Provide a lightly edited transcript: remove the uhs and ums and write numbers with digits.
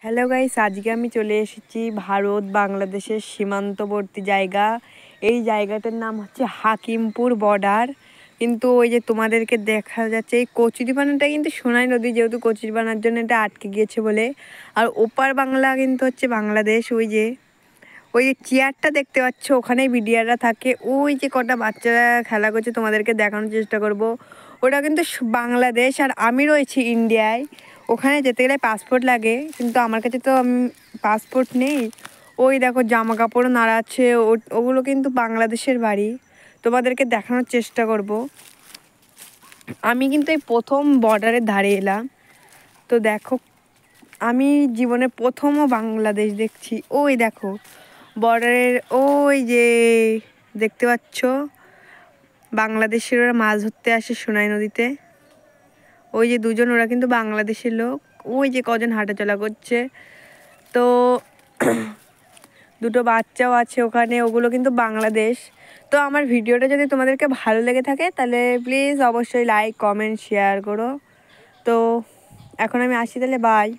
Hello guys, আজকে আমি চলে এসেছি ভারত বাংলাদেশের সীমান্তবর্তী জায়গা। এই জায়গাটার নাম হচ্ছে হাকিমপুর বর্ডার। কিন্তু ওই যে তোমাদেরকে দেখা যাচ্ছে এই কচুরিপানাটা কিন্তু সোনাই নদী, যেহেতু কচুরিপানার জন্য এটা আটকে গিয়েছে বলে। আর ওপার বাংলা কিন্তু হচ্ছে বাংলাদেশ। ওই যে চেয়ারটা দেখতে পাচ্ছ, ওখানেই বিডিআররা থাকে। ওই যে কটা বাচ্চারা খেলা করছে, তোমাদেরকে দেখানোর চেষ্টা করব। ওটা কিন্তু বাংলাদেশ, আর আমি রয়েছি ইন্ডিয়ায়। ওখানে যেতে গেলে পাসপোর্ট লাগে, কিন্তু আমার কাছে তো পাসপোর্ট নেই। ওই দেখো জামা কাপড়ও নাড়াচ্ছে, ওগুলো কিন্তু বাংলাদেশের বাড়ি। তোমাদেরকে দেখানোর চেষ্টা করব। আমি কিন্তু এই প্রথম বর্ডারের ধারে এলাম। তো দেখো, আমি জীবনে প্রথমও বাংলাদেশ দেখছি। ওই দেখো বর্ডারের ওই যে দেখতে পাচ্ছ, বাংলাদেশের ওরা মাছ ধরতে আসে সোনাই নদীতে। ওই যে দুজন, ওরা কিন্তু বাংলাদেশের লোক। ওই যে কজন হাঁটাচলা করছে। তো দুটো বাচ্চাও আছে ওখানে, ওগুলো কিন্তু বাংলাদেশ। তো আমার ভিডিওটা যদি তোমাদেরকে ভালো লেগে থাকে তাহলে প্লিজ অবশ্যই লাইক কমেন্ট শেয়ার করো। তো এখন আমি আসি, তাহলে বাই।